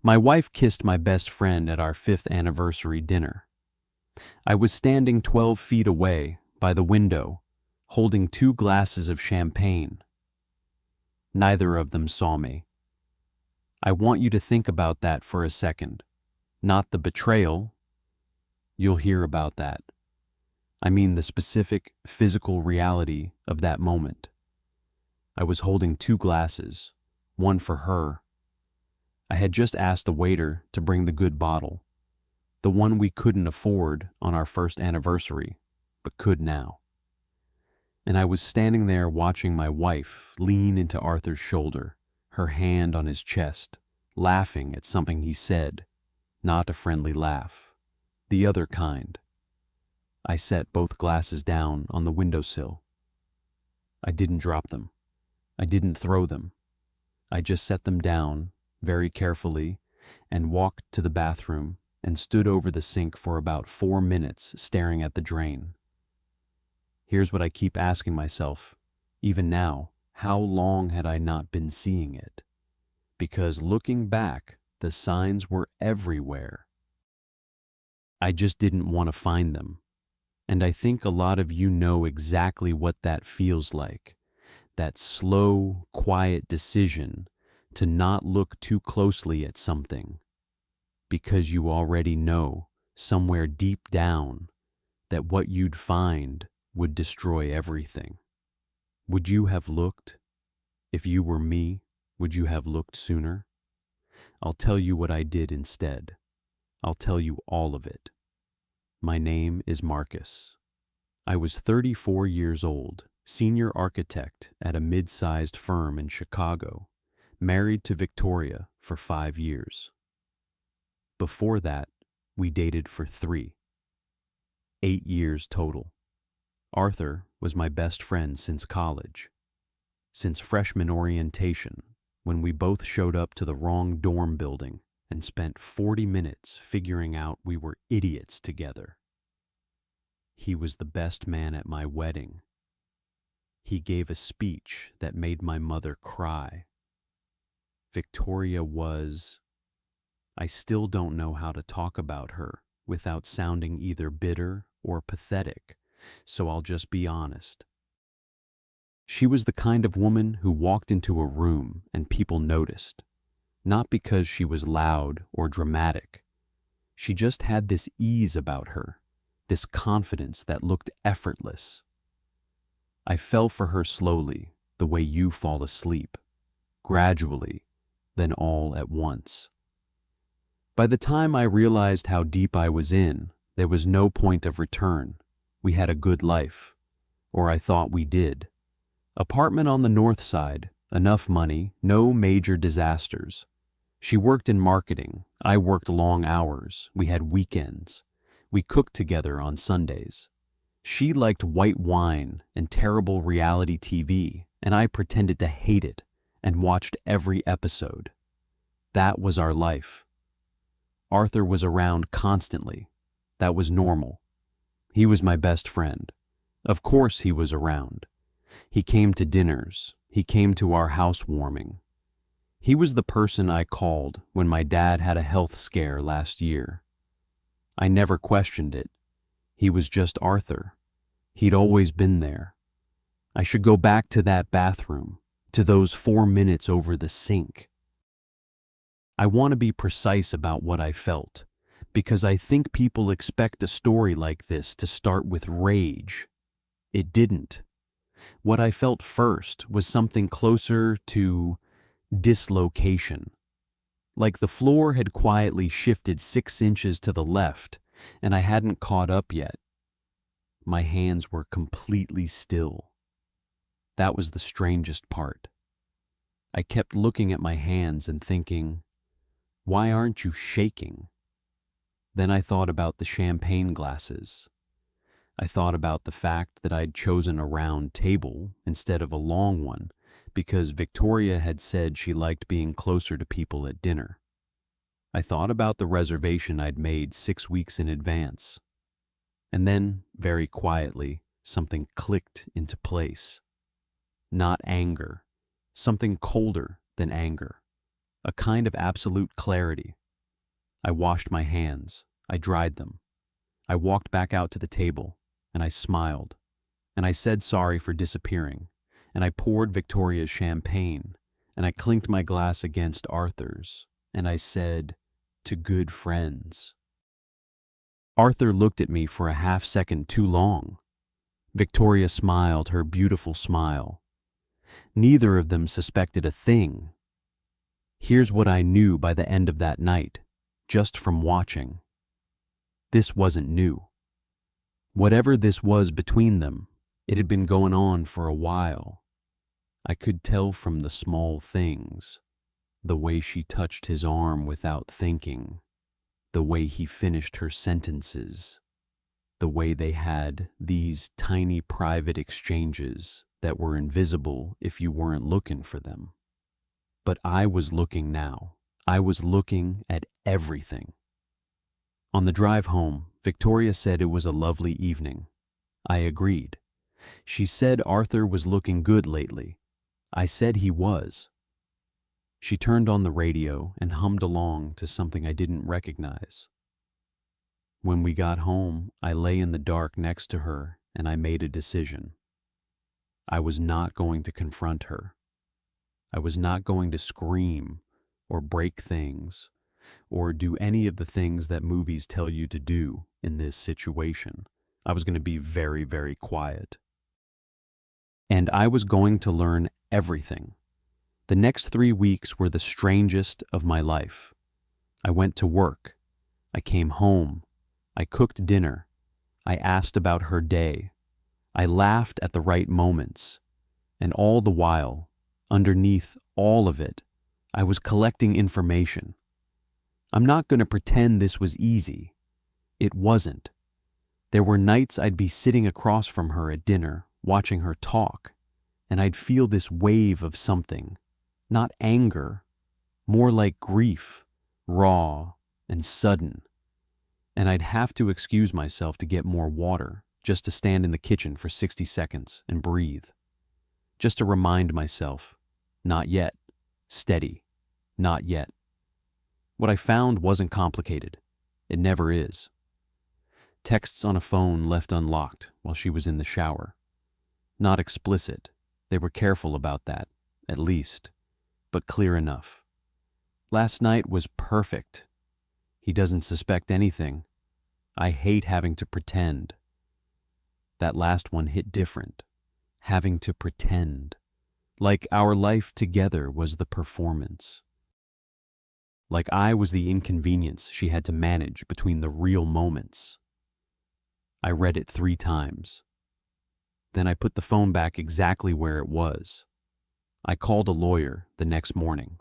My wife kissed my best friend at our 5th anniversary dinner. I was standing 12 feet away by the window, holding 2 glasses of champagne. Neither of them saw me. I want you to think about that for a second. Not the betrayal. You'll hear about that. I mean the specific physical reality of that moment. I was holding 2 glasses, one for her. I had just asked the waiter to bring the good bottle, the one we couldn't afford on our 1st anniversary, but could now. And I was standing there watching my wife lean into Arthur's shoulder, her hand on his chest, laughing at something he said, not a friendly laugh, the other kind. I set both glasses down on the windowsill. I didn't drop them. I didn't throw them. I just set them down very carefully and walked to the bathroom and stood over the sink for about 4 minutes staring at the drain. Here's what I keep asking myself, even now, how long had I not been seeing it? Because looking back, the signs were everywhere. I just didn't want to find them. And I think a lot of you know exactly what that feels like. That slow, quiet decision to not look too closely at something because you already know somewhere deep down that what you'd find would destroy everything. Would you have looked? If you were me, would you have looked sooner? I'll tell you what I did instead. I'll tell you all of it. My name is Marcus. I was 34 years old, senior architect at a mid-sized firm in Chicago, married to Victoria for 5 years. Before that, we dated for 3. 8 years total. Arthur was my best friend since college, since freshman orientation, when we both showed up to the wrong dorm building and spent 40 minutes figuring out we were idiots together. He was the best man at my wedding. He gave a speech that made my mother cry. Victoria was... I still don't know how to talk about her without sounding either bitter or pathetic, so I'll just be honest. She was the kind of woman who walked into a room and people noticed, not because she was loud or dramatic. She just had this ease about her, this confidence that looked effortless. I fell for her slowly, the way you fall asleep, gradually, then all at once. By the time I realized how deep I was in, there was no point of return. We had a good life, or I thought we did. Apartment on the north side, enough money, no major disasters. She worked in marketing, I worked long hours, we had weekends. We cooked together on Sundays. She liked white wine and terrible reality TV, and I pretended to hate it and watched every episode. That was our life. Arthur was around constantly. That was normal. He was my best friend. Of course he was around. He came to dinners. He came to our housewarming. He was the person I called when my dad had a health scare last year. I never questioned it. He was just Arthur. He'd always been there. I should go back to that bathroom, to those 4 minutes over the sink. I want to be precise about what I felt, because I think people expect a story like this to start with rage. It didn't. What I felt first was something closer to dislocation. Like the floor had quietly shifted 6 inches to the left, and I hadn't caught up yet. My hands were completely still. That was the strangest part. I kept looking at my hands and thinking, why aren't you shaking? Then I thought about the champagne glasses. I thought about the fact that I'd chosen a round table instead of a long one because Victoria had said she liked being closer to people at dinner. I thought about the reservation I'd made 6 weeks in advance. And then, very quietly, something clicked into place. Not anger, something colder than anger. a kind of absolute clarity. I washed my hands. I dried them. I walked back out to the table, and I smiled. And I said sorry for disappearing. And I poured Victoria's champagne. And I clinked my glass against Arthur's. And I said, "To good friends." Arthur looked at me for a half-second too long. Victoria smiled her beautiful smile. Neither of them suspected a thing. Here's what I knew by the end of that night, just from watching. This wasn't new. Whatever this was between them, it had been going on for a while. I could tell from the small things, the way she touched his arm without thinking, the way he finished her sentences, the way they had these tiny private exchanges that were invisible if you weren't looking for them. But I was looking now. I was looking at everything. On the drive home, Victoria said it was a lovely evening. I agreed. She said Arthur was looking good lately. I said he was. She turned on the radio and hummed along to something I didn't recognize. When we got home, I lay in the dark next to her and I made a decision. I was not going to confront her. I was not going to scream or break things or do any of the things that movies tell you to do in this situation. I was going to be very, very quiet. And I was going to learn everything. The next 3 weeks were the strangest of my life. I went to work. I came home. I cooked dinner. I asked about her day. I laughed at the right moments. And all the while, underneath all of it, I was collecting information. I'm not going to pretend this was easy. It wasn't. There were nights I'd be sitting across from her at dinner, watching her talk, and I'd feel this wave of something. Not anger, more like grief, raw and sudden. And I'd have to excuse myself to get more water, just to stand in the kitchen for 60 seconds and breathe. Just to remind myself, not yet, steady, not yet. What I found wasn't complicated. It never is. Texts on a phone left unlocked while she was in the shower. Not explicit. They were careful about that, at least. But clear enough. Last night was perfect. He doesn't suspect anything. I hate having to pretend. That last one hit different. Having to pretend. Like our life together was the performance. Like I was the inconvenience she had to manage between the real moments. I read it 3 times. Then I put the phone back exactly where it was. I called a lawyer the next morning.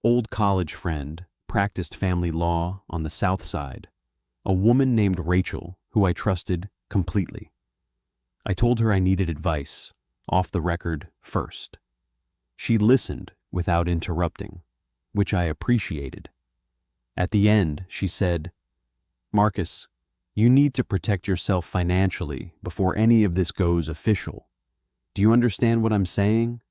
Old college friend, practiced family law on the South Side. A woman named Rachel, who I trusted completely. I told her I needed advice, off the record first. She listened without interrupting, which I appreciated. At the end, she said, "Marcus, you need to protect yourself financially before any of this goes official. Do you understand what I'm saying?"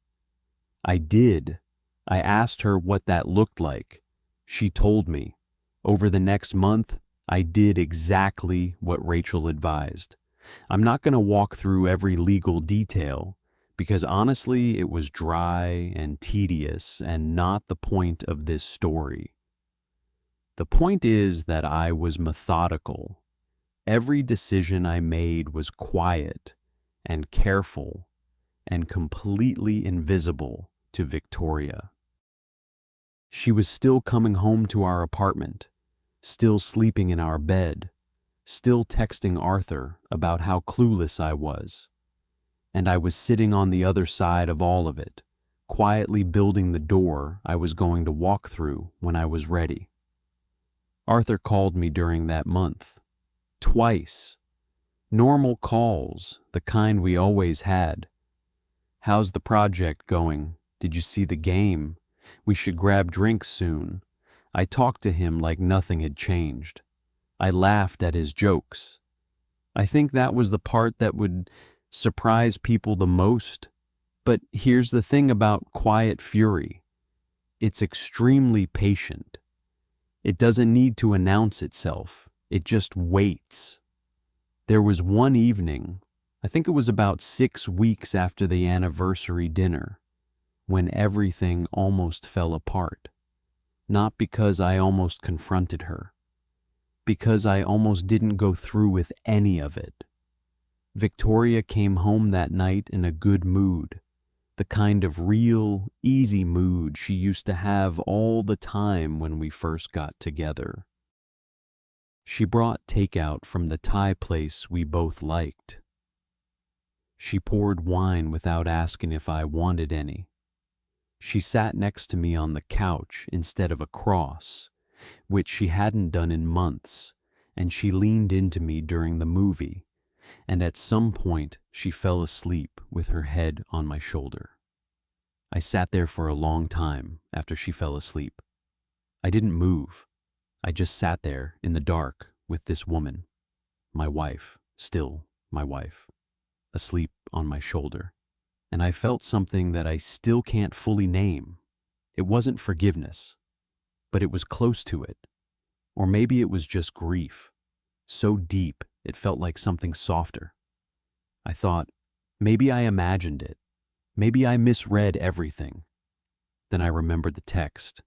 I did. I asked her what that looked like. She told me. Over the next month, I did exactly what Rachel advised. I'm not going to walk through every legal detail, because honestly, it was dry and tedious and not the point of this story. The point is that I was methodical. Every decision I made was quiet and careful and completely invisible to Victoria. She was still coming home to our apartment, still sleeping in our bed, still texting Arthur about how clueless I was. And I was sitting on the other side of all of it, quietly building the door I was going to walk through when I was ready. Arthur called me during that month. Twice. Normal calls, the kind we always had. "How's the project going? Did you see the game? We should grab drinks soon." I talked to him like nothing had changed. I laughed at his jokes. I think that was the part that would surprise people the most. But here's the thing about quiet fury. It's extremely patient. It doesn't need to announce itself. It just waits. There was one evening, I think it was about 6 weeks after the anniversary dinner, when everything almost fell apart. Not because I almost confronted her, because I almost didn't go through with any of it. Victoria came home that night in a good mood, the kind of real, easy mood she used to have all the time when we first got together. She brought takeout from the Thai place we both liked. She poured wine without asking if I wanted any. She sat next to me on the couch instead of across, which she hadn't done in months, and she leaned into me during the movie, and at some point she fell asleep with her head on my shoulder. I sat there for a long time after she fell asleep. I didn't move. I just sat there in the dark with this woman, my wife, still my wife, asleep on my shoulder. And I felt something that I still can't fully name. It wasn't forgiveness, but it was close to it. Or maybe it was just grief, so deep it felt like something softer. I thought, maybe I imagined it. Maybe I misread everything. Then I remembered the text.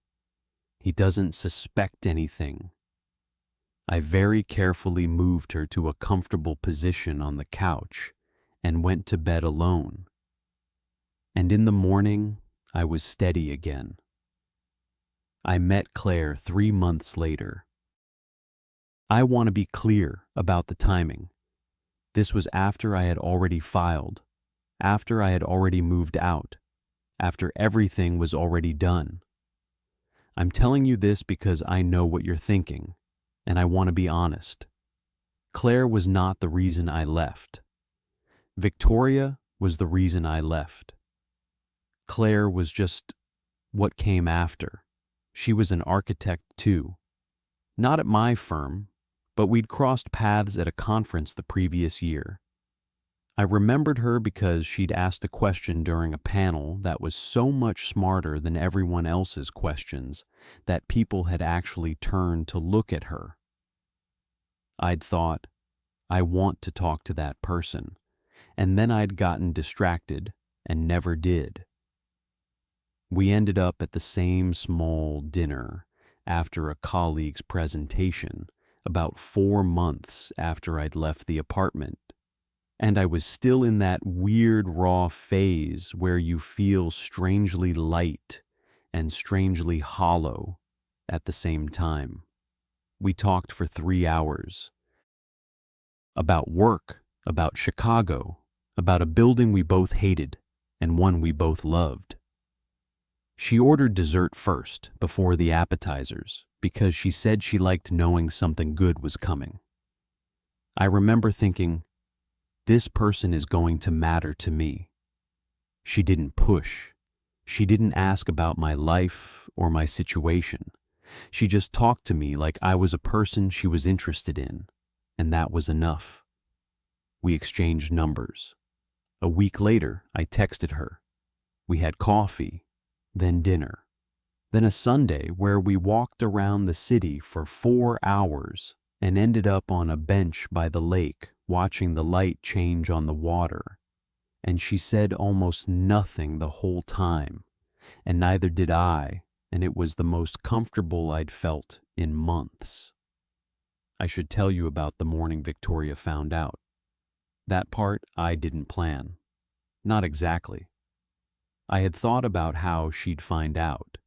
He doesn't suspect anything. I very carefully moved her to a comfortable position on the couch and went to bed alone. And in the morning, I was steady again. I met Claire 3 months later. I want to be clear about the timing. This was after I had already filed, after I had already moved out, after everything was already done. I'm telling you this because I know what you're thinking, and I want to be honest. Claire was not the reason I left. Victoria was the reason I left. Claire was just what came after. She was an architect too. Not at my firm, but we'd crossed paths at a conference the previous year. I remembered her because she'd asked a question during a panel that was so much smarter than everyone else's questions that people had actually turned to look at her. I'd thought, I want to talk to that person, and then I'd gotten distracted and never did. We ended up at the same small dinner after a colleague's presentation about 4 months after I'd left the apartment. And I was still in that weird raw phase where you feel strangely light and strangely hollow at the same time. We talked for 3 hours. About work, about Chicago, about a building we both hated and one we both loved. She ordered dessert first, before the appetizers, because she said she liked knowing something good was coming. I remember thinking, this person is going to matter to me. She didn't push. She didn't ask about my life or my situation. She just talked to me like I was a person she was interested in, and that was enough. We exchanged numbers. A week later, I texted her. We had coffee, then dinner, then a Sunday where we walked around the city for 4 hours and ended up on a bench by the lake watching the light change on the water. And she said almost nothing the whole time, and neither did I, and it was the most comfortable I'd felt in months. I should tell you about the morning Victoria found out. That part I didn't plan. Not exactly. I had thought about how she'd find out,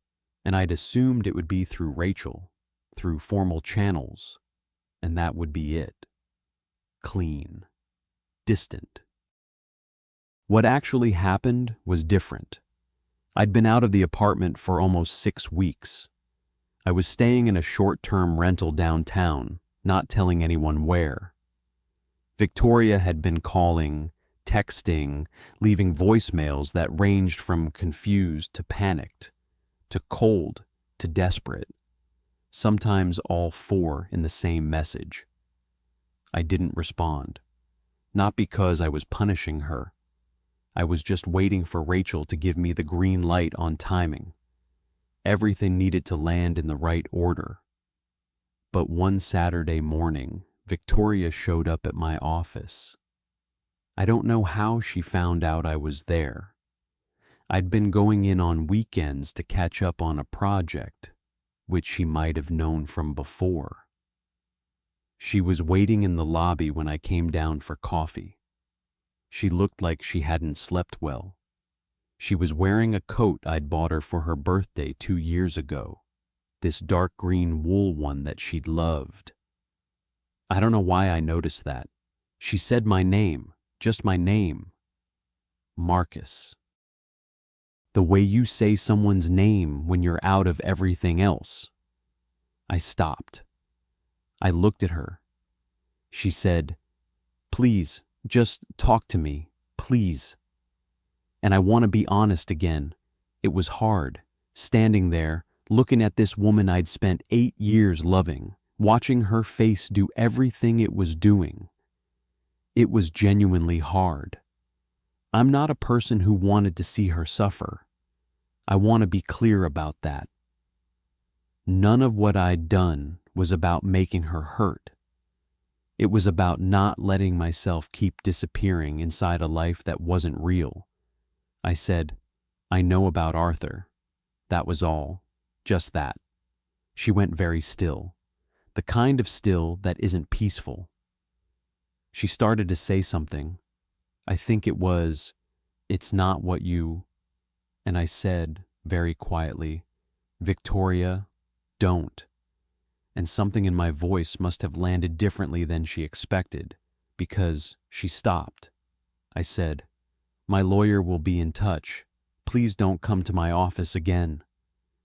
and I'd assumed it would be through Rachel, through formal channels, and that would be it. Clean. Distant. What actually happened was different. I'd been out of the apartment for almost 6 weeks. I was staying in a short-term rental downtown, not telling anyone where. Victoria had been calling, texting, leaving voicemails that ranged from confused to panicked, to cold to desperate, sometimes all 4 in the same message. I didn't respond, not because I was punishing her. I was just waiting for Rachel to give me the green light on timing. Everything needed to land in the right order. But one Saturday morning, Victoria showed up at my office. I don't know how she found out I was there. I'd been going in on weekends to catch up on a project, which she might have known from before. She was waiting in the lobby when I came down for coffee. She looked like she hadn't slept well. She was wearing a coat I'd bought her for her birthday 2 years ago, this dark green wool one that she'd loved. I don't know why I noticed that. She said my name, just my name. Marcus. The way you say someone's name when you're out of everything else. I stopped. I looked at her. She said, "Please, just talk to me, please." And I want to be honest again. It was hard, standing there, looking at this woman I'd spent 8 years loving, watching her face do everything it was doing. It was genuinely hard. I'm not a person who wanted to see her suffer. I want to be clear about that. None of what I'd done was about making her hurt. It was about not letting myself keep disappearing inside a life that wasn't real. I said, "I know about Arthur." That was all. Just that. She went very still. The kind of still that isn't peaceful. She started to say something. I think it was, "It's not what you..." And I said, very quietly, "Victoria, don't." And something in my voice must have landed differently than she expected, because she stopped. I said, "My lawyer will be in touch. Please don't come to my office again."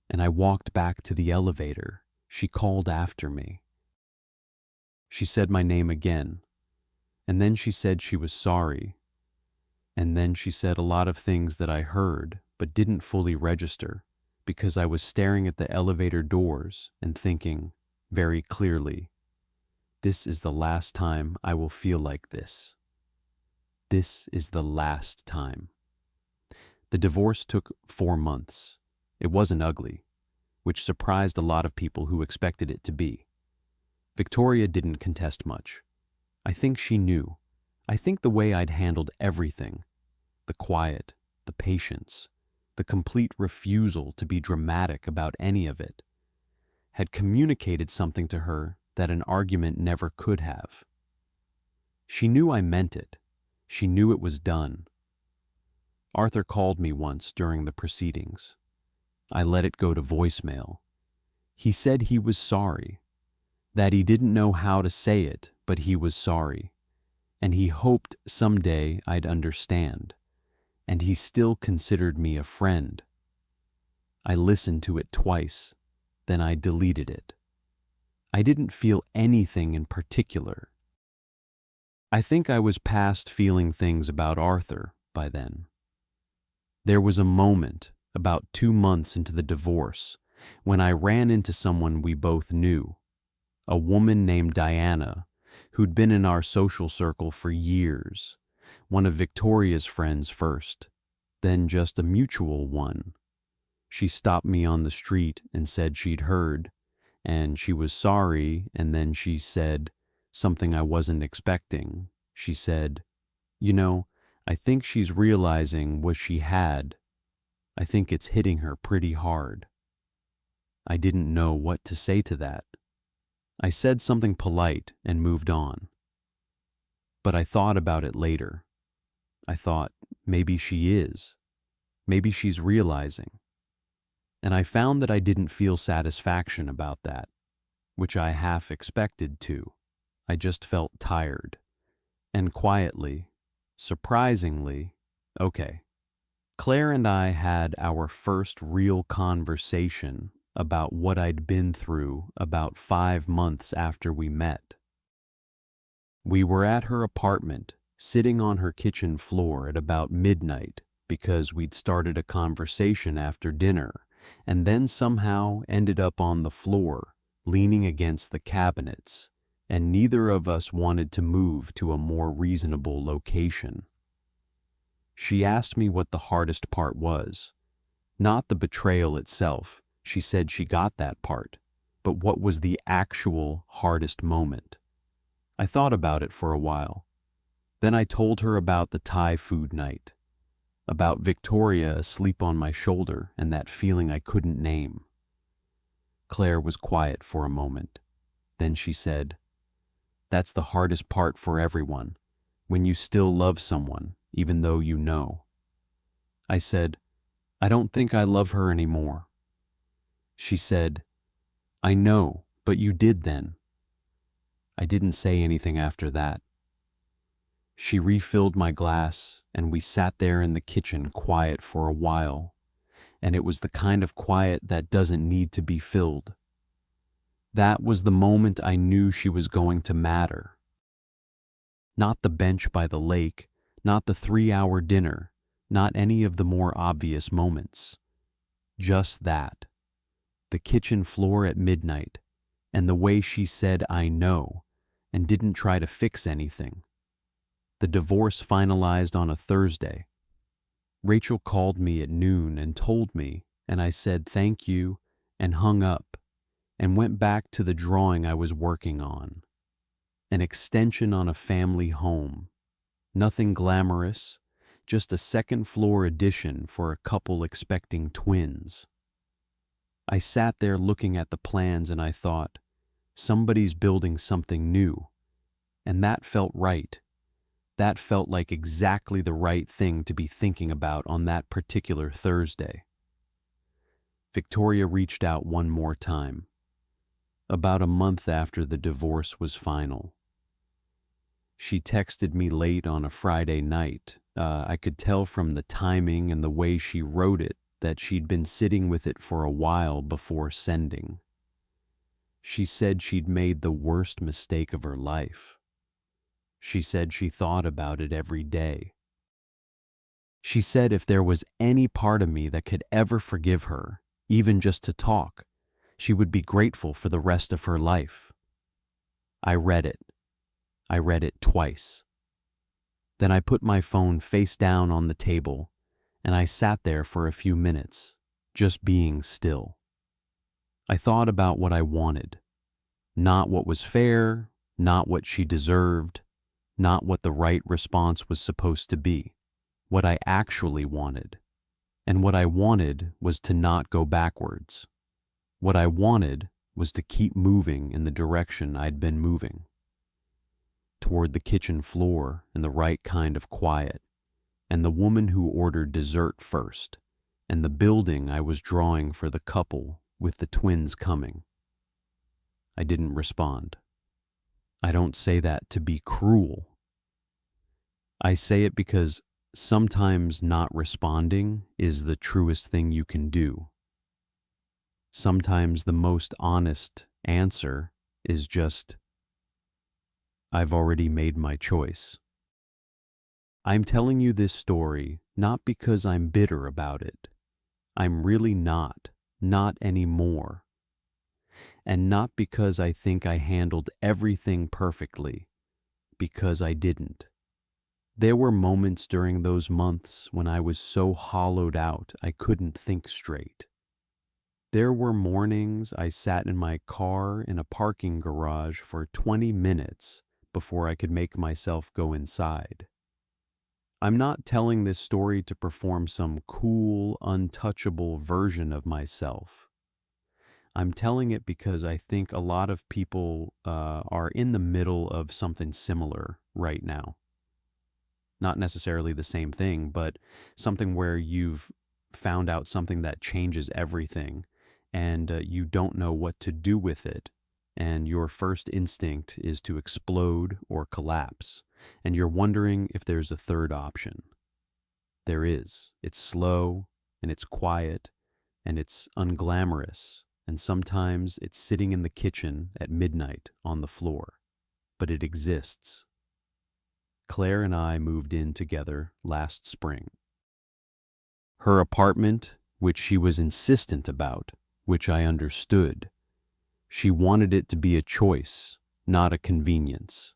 And I walked back to the elevator. She called after me. She said my name again. And then she said she was sorry. And then she said a lot of things that I heard but didn't fully register, because I was staring at the elevator doors and thinking, very clearly, this is the last time I will feel like this. This is the last time. The divorce took 4 months. It wasn't ugly, which surprised a lot of people who expected it to be. Victoria didn't contest much. I think she knew. I think the way I'd handled everything, the quiet, the patience, the complete refusal to be dramatic about any of it, had communicated something to her that an argument never could have. She knew I meant it. She knew it was done. Arthur called me once during the proceedings. I let it go to voicemail. He said he was sorry, that he didn't know how to say it, but he was sorry, and he hoped someday I'd understand, and he still considered me a friend. I listened to it twice, then I deleted it. I didn't feel anything in particular. I think I was past feeling things about Arthur by then. There was a moment, about 2 months into the divorce, when I ran into someone we both knew, a woman named Diana, who'd been in our social circle for years, one of Victoria's friends first, then just a mutual one. She stopped me on the street and said she'd heard, and she was sorry, and then she said something I wasn't expecting. She said, "You know, I think she's realizing what she had. I think it's hitting her pretty hard." I didn't know what to say to that. I said something polite and moved on. But I thought about it later. I thought, maybe she is. Maybe she's realizing. And I found that I didn't feel satisfaction about that, which I half expected to. I just felt tired. And quietly, surprisingly, okay. Claire and I had our first real conversation about what I'd been through about 5 months after we met. We were at her apartment, sitting on her kitchen floor at about midnight because we'd started a conversation after dinner and then somehow ended up on the floor, leaning against the cabinets, and neither of us wanted to move to a more reasonable location. She asked me what the hardest part was. Not the betrayal itself. She said she got that part, but what was the actual hardest moment? I thought about it for a while. Then I told her about the Thai food night, about Victoria asleep on my shoulder and that feeling I couldn't name. Claire was quiet for a moment. Then she said, "That's the hardest part for everyone, when you still love someone, even though you know." I said, "I don't think I love her anymore." She said, "I know, but you did then." I didn't say anything after that. She refilled my glass, and we sat there in the kitchen quiet for a while, and it was the kind of quiet that doesn't need to be filled. That was the moment I knew she was going to matter. Not the bench by the lake, not the 3-hour dinner, not any of the more obvious moments. Just that. The kitchen floor at midnight, and the way she said "I know," and didn't try to fix anything. The divorce finalized on a Thursday. Rachel called me at noon and told me, and I said thank you and hung up and went back to the drawing I was working on. An extension on a family home. Nothing glamorous, just a second-floor addition for a couple expecting twins. I sat there looking at the plans and I thought, somebody's building something new. And that felt right. That felt like exactly the right thing to be thinking about on that particular Thursday. Victoria reached out one more time, about a month after the divorce was final. She texted me late on a Friday night. I could tell from the timing and the way she wrote it that she'd been sitting with it for a while before sending. She said she'd made the worst mistake of her life. She said she thought about it every day. She said if there was any part of me that could ever forgive her, even just to talk, she would be grateful for the rest of her life. I read it. I read it twice. Then I put my phone face down on the table, and I sat there for a few minutes, just being still. I thought about what I wanted, not what was fair, not what she deserved, not what the right response was supposed to be, what I actually wanted. And what I wanted was to not go backwards. What I wanted was to keep moving in the direction I'd been moving, toward the kitchen floor and the right kind of quiet, and the woman who ordered dessert first, and the building I was drawing for the couple with the twins coming. I didn't respond. I don't say that to be cruel. I say it because sometimes not responding is the truest thing you can do. Sometimes the most honest answer is just, "I've already made my choice." I'm telling you this story not because I'm bitter about it. I'm really not anymore. And not because I think I handled everything perfectly, because I didn't. There were moments during those months when I was so hollowed out I couldn't think straight. There were mornings I sat in my car in a parking garage for 20 minutes before I could make myself go inside. I'm not telling this story to perform some cool, untouchable version of myself. I'm telling it because I think a lot of people are in the middle of something similar right now. Not necessarily the same thing, but something where you've found out something that changes everything and you don't know what to do with it. And your first instinct is to explode or collapse. And you're wondering if there's a third option. There is. It's slow and it's quiet and it's unglamorous. And sometimes it's sitting in the kitchen at midnight on the floor. But it exists. Claire and I moved in together last spring. Her apartment, which she was insistent about, which I understood, she wanted it to be a choice, not a convenience.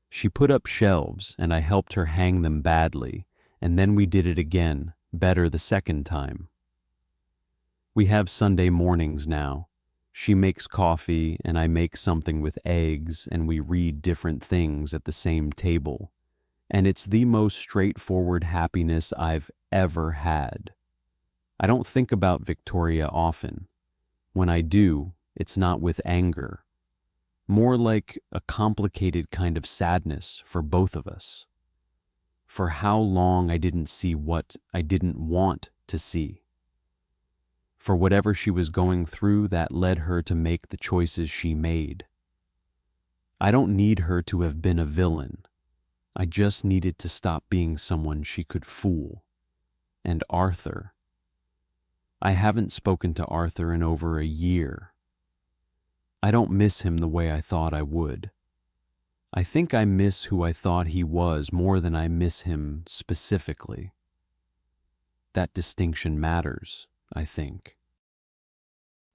She put up shelves and I helped her hang them badly, and then we did it again, better the second time. We have Sunday mornings now. She makes coffee and I make something with eggs and we read different things at the same table. And it's the most straightforward happiness I've ever had. I don't think about Victoria often. When I do, it's not with anger. More like a complicated kind of sadness for both of us. For how long I didn't see what I didn't want to see. For whatever she was going through that led her to make the choices she made. I don't need her to have been a villain. I just needed to stop being someone she could fool. And Arthur. I haven't spoken to Arthur in over a year. I don't miss him the way I thought I would. I think I miss who I thought he was more than I miss him specifically. That distinction matters, I think.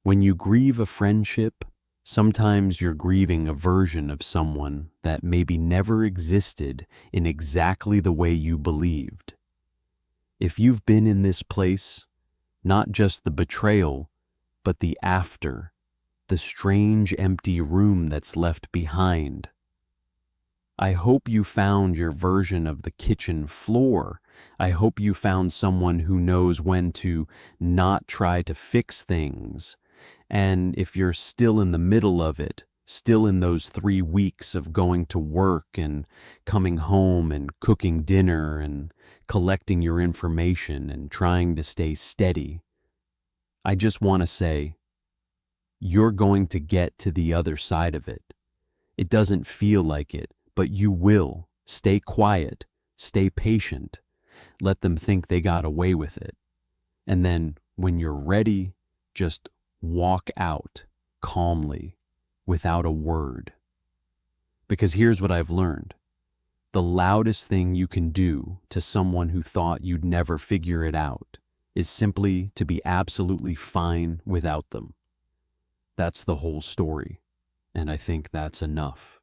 When you grieve a friendship, sometimes you're grieving a version of someone that maybe never existed in exactly the way you believed. If you've been in this place, not just the betrayal, but the after, the strange empty room that's left behind. I hope you found your version of the kitchen floor. I hope you found someone who knows when to not try to fix things. And if you're still in the middle of it, still in those 3 weeks of going to work and coming home and cooking dinner and collecting your information and trying to stay steady, I just want to say, you're going to get to the other side of it. It doesn't feel like it, but you will. Stay quiet, stay patient, let them think they got away with it. And then when you're ready, just walk out calmly, without a word. Because here's what I've learned. The loudest thing you can do to someone who thought you'd never figure it out is simply to be absolutely fine without them. That's the whole story, and I think that's enough.